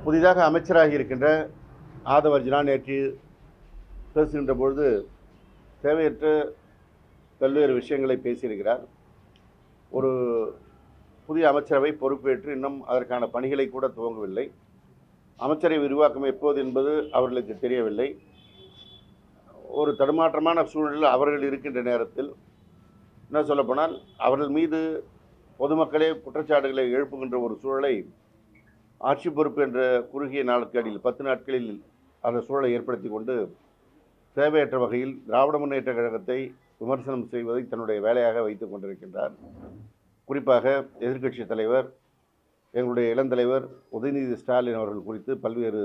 புதிதாக அமைச்சராகி இருக்கின்ற ஆதவ அர்ஜுனா நேற்று பேசுகின்ற பொழுது தேவையற்ற பல்வேறு விஷயங்களை பேசியிருக்கிறார். ஒரு புதிய அமைச்சரவை பொறுப்பேற்று இன்னும் அதற்கான பணிகளை கூட துவங்கவில்லை. அமைச்சரவை விரிவாக்கம் எப்போது என்பது அவர்களுக்கு தெரியவில்லை. ஒரு தடுமாற்றமான சூழலில் அவர்கள் இருக்கின்ற நேரத்தில் என்ன சொல்லப்போனால் அவர்கள் மீது பொதுமக்களே குற்றச்சாட்டுகளை எழுப்புகின்ற ஒரு சூழலை ஆட்சி பொறுப்பு என்ற குறுகிய நாட்களில் 10 நாட்களில் அந்த சூழலை ஏற்படுத்தி கொண்டு தேவையற்ற வகையில் திராவிட முன்னேற்ற கழகத்தை விமர்சனம் செய்வதை தன்னுடைய வேலையாக வைத்துக் கொண்டிருக்கின்றார். குறிப்பாக எதிர்க்கட்சி தலைவர் எங்களுடைய இளந்தலைவர் உதயநிதி ஸ்டாலின் அவர்கள் குறித்து பல்வேறு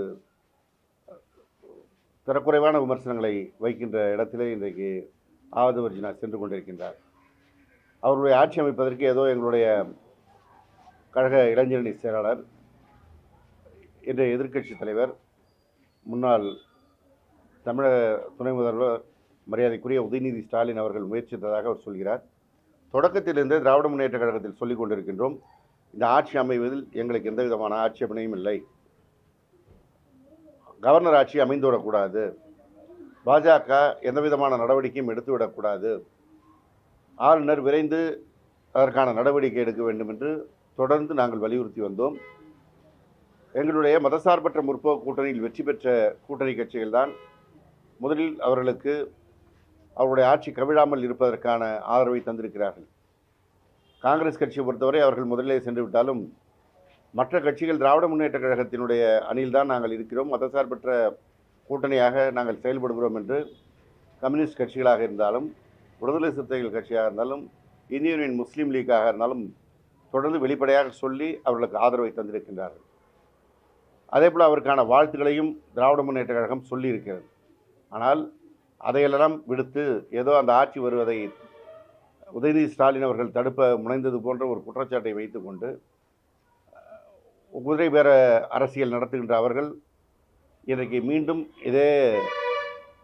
தரக்குறைவான விமர்சனங்களை வைக்கின்ற இடத்திலே இன்றைக்கு ஆதவ அர்ஜுனா சென்று கொண்டிருக்கின்றார். அவருடைய ஆட்சி அமைப்பதற்கு ஏதோ எங்களுடைய கழக இளைஞரணி செயலாளர் இன்றைய எதிர்க்கட்சி தலைவர் முன்னாள் தமிழக துணை முதல்வர் மரியாதைக்குரிய உதயநிதி ஸ்டாலின் அவர்கள் முயற்சித்ததாக அவர் சொல்கிறார். தொடக்கத்திலிருந்து திராவிட முன்னேற்ற கழகத்தில் சொல்லிக் கொண்டிருக்கின்றோம், இந்த ஆட்சி அமைவதில் எங்களுக்கு எந்த விதமான ஆட்சேபனையும் இல்லை. கவர்னர் ஆட்சி அமைந்துவிடக்கூடாது, பாஜக எந்த விதமான நடவடிக்கையும் எடுத்துவிடக்கூடாது, ஆளுநர் விரைந்து அதற்கான நடவடிக்கை எடுக்க வேண்டும் என்று தொடர்ந்து நாங்கள் வலியுறுத்தி வந்தோம். எங்களுடைய மதசார்பற்ற முற்போக்கு கூட்டணியில் வெற்றி பெற்ற கூட்டணி கட்சிகள் தான் முதலில் அவர்களுக்கு அவருடைய ஆட்சி கவிழாமல் இருப்பதற்கான ஆதரவை தந்திருக்கிறார்கள். காங்கிரஸ் கட்சியை பொறுத்தவரை அவர்கள் முதலிலே சென்று விட்டாலும் மற்ற கட்சிகள் திராவிட முன்னேற்ற கழகத்தினுடைய அணியில்தான் நாங்கள் இருக்கிறோம், மதசார்பற்ற கூட்டணியாக நாங்கள் செயல்படுகிறோம் என்று கம்யூனிஸ்ட் கட்சிகளாக இருந்தாலும், விடுதலை சிறுத்தைகள் கட்சியாக இருந்தாலும், இந்திய யூனியன் முஸ்லீம் லீக்காக இருந்தாலும் தொடர்ந்து வெளிப்படையாக சொல்லி அவர்களுக்கு ஆதரவை தந்திருக்கின்றார்கள். அதேபோல் அவருக்கான வாழ்த்துக்களையும் திராவிட முன்னேற்ற கழகம் சொல்லியிருக்கிறது. ஆனால் அதையெல்லாம் விடுத்து ஏதோ அந்த ஆட்சி வருவதை உதயநிதி ஸ்டாலின் அவர்கள் தடுப்ப முனைந்தது போன்ற ஒரு குற்றச்சாட்டை வைத்துக்கொண்டு குதிரை பேர அரசியல் நடத்துகின்ற அவர்கள் இன்றைக்கு மீண்டும் இதே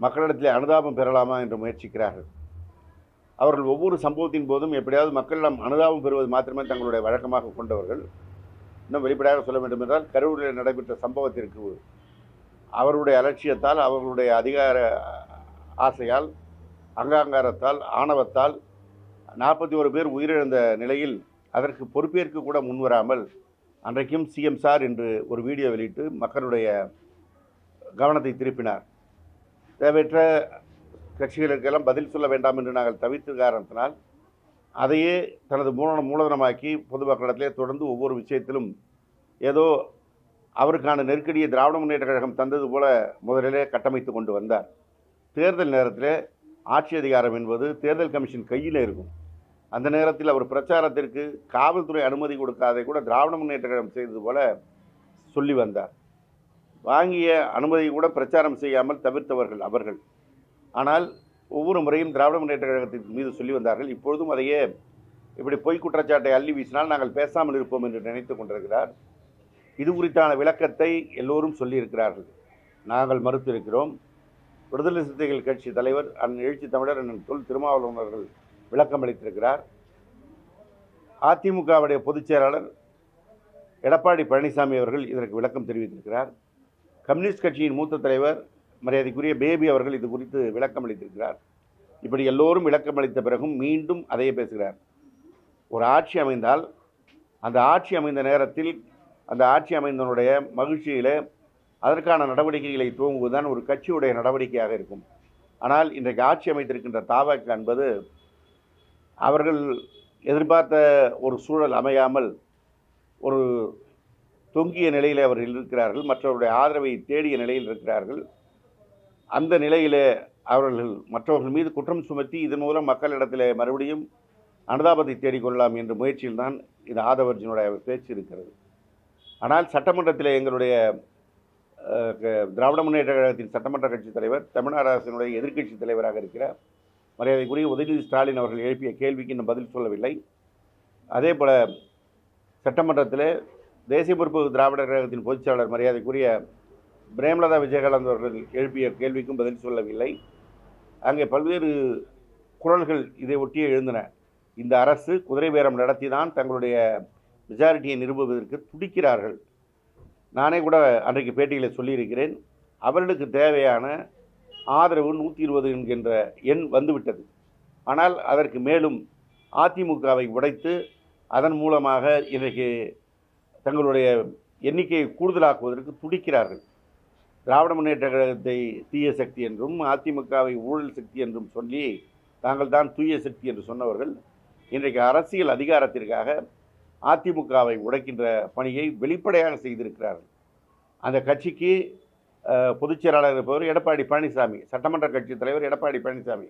மக்களிடத்தில் அனுதாபம் பெறலாமா என்று முயற்சிக்கிறார்கள். அவர்கள் ஒவ்வொரு சம்பவத்தின் போதும் எப்படியாவது மக்களிடம் அனுதாபம் பெறுவது மாத்திரமே தங்களுடைய வழக்கமாக கொண்டவர்கள். இன்னும் வெளிப்படையாக சொல்ல வேண்டும் என்றால் கரூரில் நடைபெற்ற சம்பவத்திற்கு அவர்களுடைய அலட்சியத்தால், அவர்களுடைய அதிகார ஆசையால், அகங்காரத்தால், ஆணவத்தால் 41 பேர் உயிரிழந்த நிலையில் அதற்கு பொறுப்பேற்க கூட முன்வராமல் அன்றைக்கும் சிஎம் சார் என்று ஒரு வீடியோ வெளியிட்டு மக்களுடைய கவனத்தை திருப்பினார். தேவையற்ற கட்சிகளுக்கெல்லாம் பதில் சொல்ல வேண்டாம் என்று நாங்கள் தவிர்த்த காரணத்தினால் அதையே தனது மூலதனமாக்கி பொதுமக்களிடத்திலே தொடர்ந்து ஒவ்வொரு விஷயத்திலும் ஏதோ அவருக்கான நெருக்கடியை திராவிட முன்னேற்ற கழகம் தந்தது போல முதலிலே கட்டமைத்து கொண்டு வந்தார். தேர்தல் நேரத்தில் ஆட்சி அதிகாரம் என்பது தேர்தல் கமிஷன் கையில் இருக்கும். அந்த நேரத்தில் அவர் பிரச்சாரத்திற்கு காவல்துறை அனுமதி கொடுக்காதை கூட திராவிட முன்னேற்ற கழகம் செய்தது போல சொல்லி வந்தார். வாங்கிய அனுமதி கூட பிரச்சாரம் செய்யாமல் தவிர்த்தவர்கள் அவர்கள். ஆனால் ஒவ்வொரு முறையும் திராவிட முன்னேற்ற கழகத்தின் மீது சொல்லி வந்தார்கள். இப்பொழுதும் அதையே இப்படி பொய் குற்றச்சாட்டை அள்ளி வீசினால் நாங்கள் பேசாமல் இருப்போம் என்று நினைத்து கொண்டிருக்கிறார். இது குறித்தான விளக்கத்தை எல்லோரும் சொல்லியிருக்கிறார்கள், நாங்கள் மறுத்திருக்கிறோம். விடுதலை சிறுத்தைகள் கட்சி தலைவர் எழுச்சி தமிழர் அண்ணன் தொல் திருமாவளவன் அவர்கள் விளக்கம் அளித்திருக்கிறார். அதிமுகவுடைய பொதுச் செயலாளர் எடப்பாடி பழனிசாமி அவர்கள் இதற்கு விளக்கம் தெரிவித்திருக்கிறார். கம்யூனிஸ்ட் கட்சியின் மூத்த தலைவர் மரியாதைக்குரிய பேபி அவர்கள் இது குறித்து விளக்கம் அளித்திருக்கிறார். இப்படி எல்லோரும் விளக்கம் அளித்த பிறகும் மீண்டும் அதையே பேசுகிறார். ஒரு ஆட்சி அமைந்தால் அந்த ஆட்சி அமைந்த நேரத்தில் அந்த ஆட்சி அமைந்தனுடைய மகிழ்ச்சியில் அதற்கான நடவடிக்கைகளை துவங்குவதுதான் ஒரு கட்சியுடைய நடவடிக்கையாக இருக்கும். ஆனால் இன்றைக்கு ஆட்சி அமைத்திருக்கின்ற தாவக என்பது அவர்கள் எதிர்பார்த்த ஒரு சூழல் அமையாமல் ஒரு தொங்கிய நிலையில் அவர்கள் இருக்கிறார்கள், மற்றவருடைய ஆதரவை தேடிய நிலையில் இருக்கிறார்கள். அந்த நிலையிலே அவர்கள் மற்றவர்கள் மீது குற்றம் சுமத்தி இதன் மூலம் மக்களிடத்தில் மறுபடியும் அனுதாபத்தை தேடிக்கொள்ளலாம் என்ற முயற்சியில்தான் இது ஆதவ அர்ஜுனுடைய பேச்சு இருக்கிறது. ஆனால் சட்டமன்றத்தில் எங்களுடைய திராவிட முன்னேற்ற கழகத்தின் சட்டமன்ற கட்சி தலைவர், தமிழ்நாடு அரசினுடைய எதிர்க்கட்சி தலைவராக இருக்கிற மரியாதைக்குரிய உதயநிதி ஸ்டாலின் அவர்கள் எழுப்பிய கேள்விக்கு இன்னும் பதில் சொல்லவில்லை. அதே போல் சட்டமன்றத்தில் தேசிய பொறுப்பு திராவிட கழகத்தின் பொதுச் செயலாளர் மரியாதைக்குரிய பிரேமலதா விஜயகாந்த் அவர்கள் எழுப்பிய கேள்விக்கும் பதில் சொல்லவில்லை. அங்கே பல்வேறு குரல்கள் இதை ஒட்டியே எழுந்தன. இந்த அரசு குதிரை பேரம் நடத்தி தான் தங்களுடைய மெஜாரிட்டியை நிரூபிப்பதற்கு துடிக்கிறார்கள். நானே கூட அன்றைக்கு பேட்டியில் சொல்லியிருக்கிறேன். அவர்களுக்கு தேவையான ஆதரவு 120 என்கின்ற எண் வந்துவிட்டது. ஆனால் அதற்கு மேலும் அதிமுகவை உடைத்து அதன் மூலமாக இன்றைக்கு தங்களுடைய எண்ணிக்கையை கூடுதலாக்குவதற்கு துடிக்கிறார்கள். திராவிட முன்னேற்ற கழகத்தை தீய சக்தி என்றும் அதிமுகவை ஊழல் சக்தி என்றும் சொல்லி தாங்கள் தான் தூய சக்தி என்று சொன்னவர்கள் இன்றைக்கு அரசியல் அதிகாரத்திற்காக அதிமுகவை உடைக்கின்ற பணியை வெளிப்படையாக செய்திருக்கிறார்கள். அந்த கட்சிக்கு பொதுச் செயலாளர் இருப்பவர் எடப்பாடி பழனிசாமி, சட்டமன்ற கட்சி தலைவர் எடப்பாடி பழனிசாமி.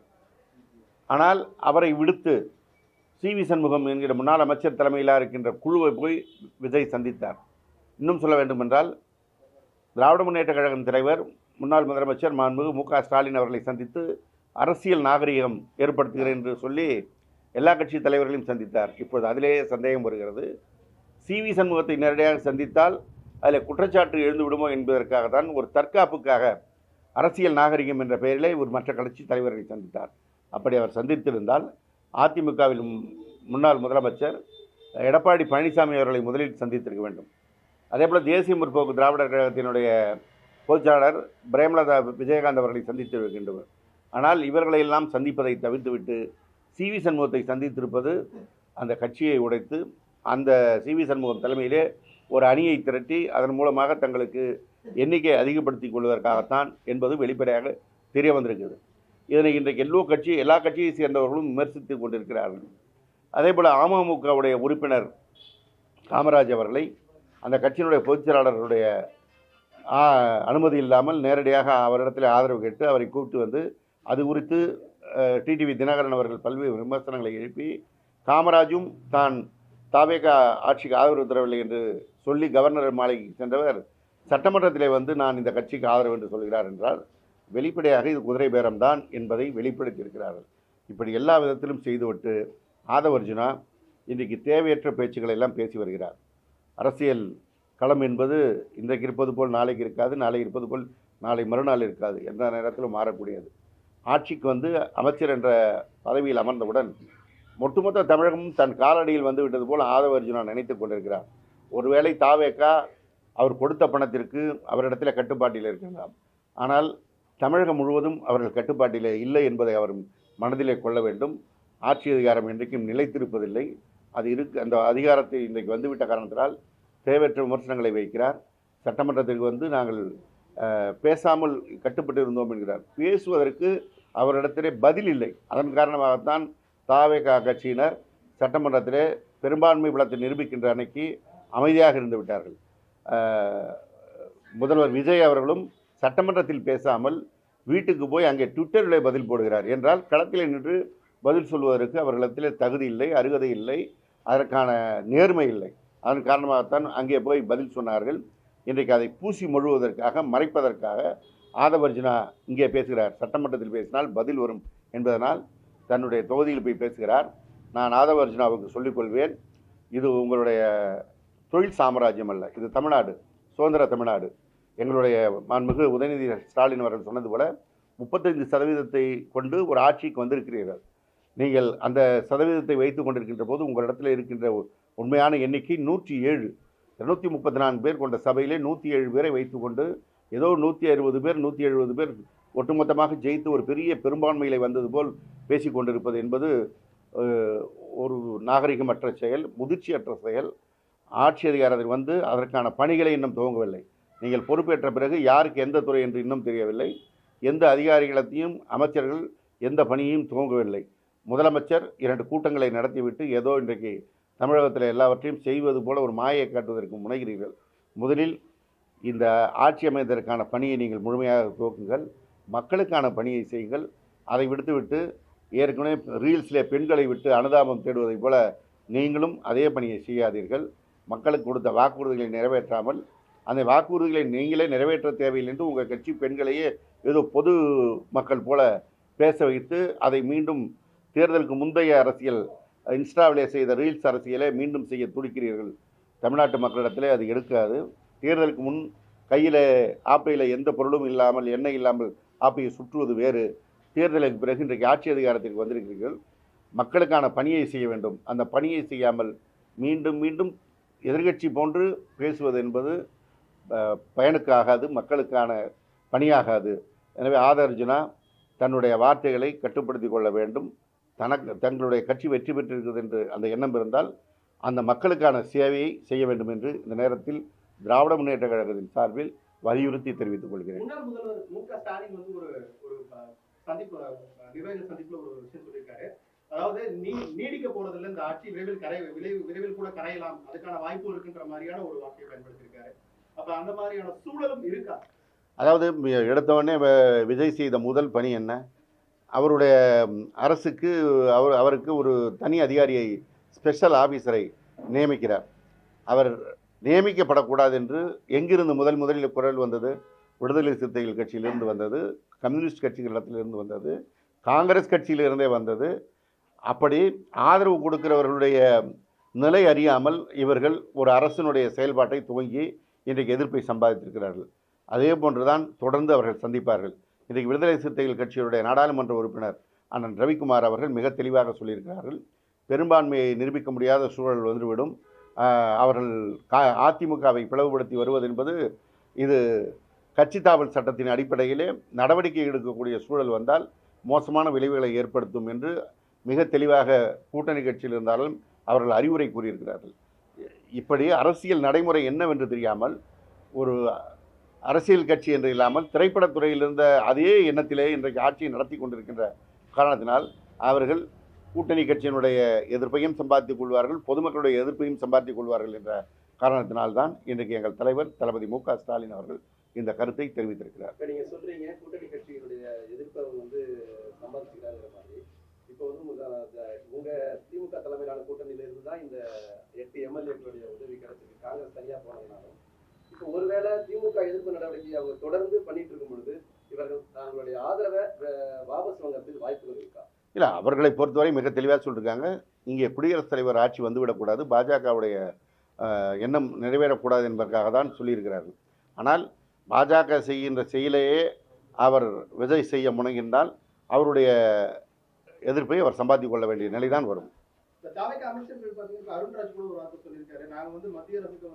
ஆனால் அவரை விடுத்து சி.வி. சண்முகம் என்கிற முன்னாள் அமைச்சர் தலைமையிலாக இருக்கின்ற குழுவை போய் விஜய் சந்தித்தார். இன்னும் சொல்ல வேண்டுமென்றால் திராவிட முன்னேற்ற கழகம் தலைவர் முன்னாள் முதலமைச்சர் மாண்புமிகு மு.க. ஸ்டாலின் அவர்களை சந்தித்து அரசியல் நாகரிகம் ஏற்படுத்துகிறேன் என்று சொல்லி எல்லா கட்சி தலைவர்களையும் சந்தித்தார். இப்போது அதிலேயே சந்தேகம் வருகிறது. சி.வி. சண்முகத்தை நேரடியாக சந்தித்தால் அதில் குற்றச்சாட்டு எழுந்து விடுமோ என்பதற்காக தான் ஒரு தற்காப்புக்காக அரசியல் நாகரிகம் என்ற பெயரிலே ஒரு மற்ற கட்சி தலைவர்களை சந்தித்தார். அப்படி அவர் சந்தித்திருந்தால் அதிமுகவில் முன்னாள் முதலமைச்சர் எடப்பாடி பழனிசாமி அவர்களை முதலில் சந்தித்திருக்க வேண்டும். அதேபோல் தேசிய முற்போக்கு திராவிடர் கழகத்தினுடைய பொதுச்செயலாளர் பிரேமலதா விஜயகாந்த் அவர்களை சந்தித்திருக்கின்றனர். ஆனால் இவர்களையெல்லாம் சந்திப்பதை தவிர்த்துவிட்டு சி.வி. சண்முகத்தை சந்தித்திருப்பது அந்த கட்சியை உடைத்து அந்த சி.வி. சண்முகம் தலைமையிலே ஒரு அணியை திரட்டி அதன் மூலமாக தங்களுக்கு எண்ணிக்கையை அதிகப்படுத்திக் கொள்வதற்காகத்தான் என்பது வெளிப்படையாக தெரிய வந்திருக்கிறது. இதனை இன்றைக்கு எல்லா கட்சியை சேர்ந்தவர்களும் விமர்சித்து கொண்டிருக்கிறார்கள். அதேபோல் அமமுகவுடைய உறுப்பினர் காமராஜ் அவர்களை அந்த கட்சியினுடைய பொதுச் செயலாளர்களுடைய அனுமதி இல்லாமல் நேரடியாக அவரிடத்தில் ஆதரவு கேட்டு அவரை கூப்பிட்டு வந்து அது குறித்து டிடிவி தினகரன் அவர்கள் பல்வேறு விமர்சனங்களை எழுப்பி காமராஜும் தான் தாவேகா ஆட்சிக்கு ஆதரவு தரவில்லை என்று சொல்லி கவர்னர் மாளிகைக்கு சென்றவர் சட்டமன்றத்திலே வந்து நான் இந்த கட்சிக்கு ஆதரவு என்று சொல்கிறார் என்றால் வெளிப்படையாக இது குதிரை பேரம்தான் என்பதை வெளிப்படுத்தியிருக்கிறார்கள். இப்படி எல்லா விதத்திலும் செய்துவிட்டு ஆதவர்ஜுனா இன்றைக்கு தேவையற்ற பேச்சுக்களை எல்லாம் பேசி வருகிறார். அரசியல் களம் என்பது இன்றைக்கு இருப்பது போல் நாளைக்கு இருக்காது, நாளைக்கு இருப்பது போல் நாளை மறுநாள் இருக்காது, எந்த நேரத்திலும் மாறக்கூடியது. ஆட்சிக்கு வந்து அமைச்சர் என்ற பதவியில் அமர்ந்தவுடன் ஒட்டுமொத்த தமிழகமும் தன் காலடியில் வந்து விட்டது போல் ஆதவர்ஜுனா நினைத்து கொண்டிருக்கிறார். ஒருவேளை தாவேக்கா அவர் கொடுத்த பணத்திற்கு அவரிடத்தில் கட்டுப்பாட்டில் இருக்கலாம். ஆனால் தமிழகம் முழுவதும் அவர்கள் கட்டுப்பாட்டில் இல்லை என்பதை அவர் மனதிலே கொள்ள வேண்டும். ஆட்சி அதிகாரம் இன்றைக்கும் நிலைத்திருப்பதில்லை. அந்த அதிகாரத்தை இன்றைக்கு வந்துவிட்ட காரணத்தினால் தேவையற்ற விமர்சனங்களை வைக்கிறார். சட்டமன்றத்திற்கு வந்து நாங்கள் பேசாமல் கட்டுப்பட்டு இருந்தோம் என்கிறார். பேசுவதற்கு அவரிடத்திலே பதில் இல்லை. அதன் காரணமாகத்தான் தாவேகா கட்சியினர் சட்டமன்றத்திலே பெரும்பான்மை பலத்தை நிரூபிக்கின்ற அன்னைக்கு அமைதியாக இருந்து விட்டார்கள். முதல்வர் விஜய் அவர்களும் சட்டமன்றத்தில் பேசாமல் வீட்டுக்கு போய் அங்கே ட்விட்டரில் பதில் போடுகிறார் என்றால் களத்தில் நின்று பதில் சொல்வதற்கு அவர்களிடத்தில் தகுதி இல்லை, அருகதை இல்லை, அதற்கான நேர்மை இல்லை. அதன் காரணமாகத்தான் அங்கே போய் பதில் சொன்னார்கள். இன்றைக்கு அதை பூசி மொழுவதற்காக மறைப்பதற்காக ஆதவர்ஜுனா இங்கே பேசுகிறார். சட்டமன்றத்தில் பேசினால் பதில் வரும் என்பதனால் தன்னுடைய தொகுதியில் போய் பேசுகிறார். நான் ஆதவர்ஜுனாவுக்கு சொல்லிக்கொள்வேன், இது உங்களுடைய தொழில் சாம்ராஜ்யம் அல்ல, இது தமிழ்நாடு, சுதந்திர தமிழ்நாடு. எங்களுடைய மாண்புமிகு உதயநிதி ஸ்டாலின் அவர்கள் சொன்னது போல 35% கொண்டு ஒரு ஆட்சிக்கு வந்திருக்கிறீர்கள். நீங்கள் அந்த சதவீதத்தை வைத்து கொண்டிருக்கின்ற போது உங்களிடத்தில் இருக்கின்ற உண்மையான எண்ணிக்கை 107. 234 பேர் கொண்ட சபையிலே 107 பேரை வைத்துக்கொண்டு ஏதோ 160 பேர் 170 பேர் ஒட்டுமொத்தமாக ஜெயித்து ஒரு பெரிய பெரும்பான்மையிலே வந்தது போல் பேசி கொண்டிருப்பது என்பது ஒரு நாகரிகமற்ற செயல், முதிர்ச்சியற்ற செயல். ஆட்சி அதிகாரத்தில் வந்து அதற்கான பணிகளை இன்னும் துவங்கவில்லை. நீங்கள் பொறுப்பேற்ற பிறகு யாருக்கு எந்த துறை என்று இன்னும் தெரியவில்லை. எந்த அதிகாரிகளத்தையும் அமைச்சர்கள் எந்த பணியையும் துவங்கவில்லை. முதலமைச்சர் 2 கூட்டங்களை நடத்திவிட்டு ஏதோ இன்றைக்கு தமிழகத்தில் எல்லாவற்றையும் செய்வது போல ஒரு மாயை காட்டுவதற்கு முனைகிறீர்கள். முதலில் இந்த ஆட்சி அமைவதற்கான பணியை நீங்கள் முழுமையாக துவக்குங்கள், மக்களுக்கான பணியை செய்யுங்கள். அதை விடுத்துவிட்டு ஏற்கனவே ரீல்ஸில் பெண்களை விட்டு அனுதாபம் தேடுவதை போல நீங்களும் அதே பணியை செய்யாதீர்கள். மக்களுக்கு கொடுத்த வாக்குறுதிகளை நிறைவேற்றாமல் அந்த வாக்குறுதிகளை நீங்களே நிறைவேற்ற தேவையில்லை என்று உங்கள் கட்சி பெண்களையே ஏதோ பொது மக்கள் போல பேச வைத்து அதை மீண்டும் தேர்தலுக்கு முந்தைய அரசியல் இன்ஸ்டாவிலே செய்த ரீல்ஸ் அரசியலை மீண்டும் செய்ய துடிக்கிறீர்கள். தமிழ்நாட்டு மக்களிடத்திலே அது எடுக்காது. தேர்தலுக்கு முன் கையில் ஆப்பையில் எந்த பொருளும் இல்லாமல் எண்ணெய் இல்லாமல் ஆப்பையை சுற்றுவது வேறு. தேர்தலுக்கு பிறகு இன்றைக்கு ஆட்சி அதிகாரத்திற்கு வந்திருக்கிறீர்கள். மக்களுக்கான பணியை செய்ய வேண்டும். அந்த பணியை செய்யாமல் மீண்டும் மீண்டும் எதிர்கட்சி போன்று பேசுவது என்பது பயனுக்கு ஆகாது, மக்களுக்கான பணியாகாது. எனவே ஆதர்ஜுனா தன்னுடைய வார்த்தைகளை கட்டுப்படுத்தி கொள்ள வேண்டும். தங்களுடைய கட்சி வெற்றி பெற்றிருக்கிறது என்று அந்த எண்ணம் இருந்தால் அந்த மக்களுக்கான சேவையை செய்ய வேண்டும் என்று இந்த நேரத்தில் திராவிட முன்னேற்ற கழகத்தின் சார்பில் வலியுறுத்தி தெரிவித்துக் கொள்கிறேன். முன்னாள் முதல்வர் மு.க. ஸ்டாலின் வந்து ஒரு சந்திப்பு நிர்வாகிகள் சந்திப்புல ஒரு விஷயம் சொல்லியிருக்காரு. அதாவது நீடிக்க போறதில்லை, இந்த ஆட்சி விரைவில் கூட கரையலாம், அதுக்கான வாய்ப்பு இருக்குன்ற மாதிரியான ஒரு வார்த்தையை பயன்படுத்தியிருக்காரு. அப்ப அந்த மாதிரியான சூழலும் இருக்கா? அதாவது எடுத்தவொடனே விஜய் செய்த முதல் பணி என்ன? அவருடைய அரசுக்கு அவருக்கு ஒரு தனி அதிகாரியை, ஸ்பெஷல் ஆஃபீஸரை நியமிக்கிறார். அவர் நியமிக்கப்படக்கூடாது என்று எங்கிருந்து முதலில் குரல் வந்தது? விடுதலை சிறுத்தைகள் கட்சியிலிருந்து வந்தது, கம்யூனிஸ்ட் கட்சிகளிடத்திலிருந்து வந்தது, காங்கிரஸ் கட்சியிலிருந்தே வந்தது. அப்படி ஆதரவு கொடுக்கிறவர்களுடைய நிலை அறியாமல் இவர்கள் ஒரு அரசினுடைய செயல்பாட்டை துவங்கி இன்றைக்கு எதிர்ப்பை சம்பாதித்திருக்கிறார்கள். அதே போன்றுதான் தொடர்ந்து அவர்கள் சந்திப்பார்கள். இன்றைக்கு விடுதலை சிறுத்தைகள் கட்சியுடைய நாடாளுமன்ற உறுப்பினர் அண்ணன் ரவிக்குமார் அவர்கள் மிக தெளிவாக சொல்லியிருக்கிறார்கள். பெரும்பான்மையை நிரூபிக்க முடியாத சூழல் வந்துவிடும். அவர்கள் அதிமுகவை பிளவுபடுத்தி வருவது என்பது இது கட்சி தாவல் சட்டத்தின் அடிப்படையிலே நடவடிக்கை எடுக்கக்கூடிய சூழல் வந்தால் மோசமான விளைவுகளை ஏற்படுத்தும் என்று மிக தெளிவாக கூட்டணி கட்சியில் இருந்தாலும் அவர்கள் அறிவுரை கூறியிருக்கிறார்கள். இப்படி அரசியல் நடைமுறை என்னவென்று தெரியாமல் ஒரு அரசியல் கட்சி என்று இல்லாமல் திரைப்படத்துறையில் இருந்த அதே எண்ணத்திலே இன்றைக்கு ஆட்சியை நடத்தி கொண்டிருக்கின்ற காரணத்தினால் அவர்கள் கூட்டணி கட்சியினுடைய எதிர்ப்பையும் சம்பாதித்துக் கொள்வார்கள், பொதுமக்களுடைய எதிர்ப்பையும் சம்பாதித்துக் கொள்வார்கள் என்ற காரணத்தினால்தான் இன்றைக்கு எங்கள் தலைவர் தளபதி மு.க. ஸ்டாலின் அவர்கள் இந்த கருத்தை தெரிவித்திருக்கிறார். நீங்க சொல்றீங்க கூட்டணி கட்சியினுடைய எதிர்ப்பை சம்பாதிச்சுக்கிறாங்கிற மாதிரி. இப்போ உங்க திமுக தலைமையிலான கூட்டணியில இருந்து தான் இந்த 8 எம்எல்ஏக்களுடைய உதவி கிடைச்சிருக்கு. காங்கிரஸ் தனியா போனதுனாலும் இப்போ ஒருவேளை திமுக எதிர்ப்பு நடவடிக்கை அவங்க தொடர்ந்து பண்ணிட்டு இருக்கும் பொழுது இவர்கள் தங்களுடைய ஆதரவை வாபஸ் வாங்கறதுக்கு வாய்ப்புகள் இருக்கா? இல்லை, அவர்களை பொறுத்தவரை மிக தெளிவாக சொல்லியிருக்காங்க. இங்கே குடியரசுத் தலைவர் ஆட்சி வந்துவிடக்கூடாது, பாஜகவுடைய எண்ணம் நிறைவேறக்கூடாது என்பதற்காக தான் சொல்லியிருக்கிறார்கள். ஆனால் பாஜக செய்கின்ற செயலையே அவர் விஜய் செய்ய முனைகின்றால் அவருடைய எதிர்ப்பை அவர் சம்பாதித்துக் கொள்ள வேண்டிய நிலைதான் வரும். அமைச்சர்கள் பார்த்தீங்கன்னா அருண்ராஜ் கூட ஒரு வார்த்தை சொல்லியிருக்காரு. நாங்கள் மத்திய அரசுக்கு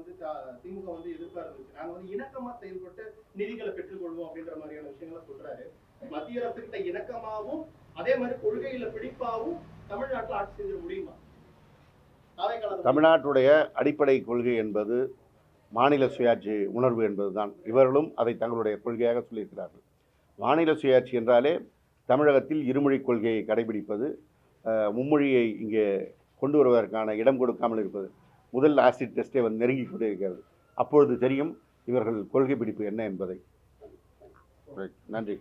திமுக எதிர்ப்பா இருந்துச்சு, நாங்கள் இணக்கமா செயல்பட்டு நிதிகளை பெற்றுக்கொள்வோம் அப்படின்ற மாதிரியான விஷயங்களை சொல்றாரு. மத்திய அரசு கிட்ட இணக்கமாகவும் அதே மாதிரி கொள்கையில பிடிப்பாகவும் தமிழ்நாட்டில் ஆட்சி செஞ்சிட முடியுமா? தமிழ்நாட்டுடைய அடிப்படை கொள்கை என்பது மாநில சுயாட்சி உணர்வு என்பதுதான். இவர்களும் அதை தங்களுடைய கொள்கையாக சொல்லியிருக்கிறார்கள். மாநில சுயாட்சி என்றாலே தமிழகத்தில் இருமொழி கொள்கையை கடைபிடிப்பது, மும்மொழியை இங்கே கொண்டு வருவதற்கான இடம் கொடுக்காமல் இருப்பது. முதல் ஆசிட் டெஸ்டே நெருங்கி கொண்டே இருக்கிறது. அப்பொழுது தெரியும் இவர்கள் கொள்கை பிடிப்பு என்ன என்பதை. நன்றி.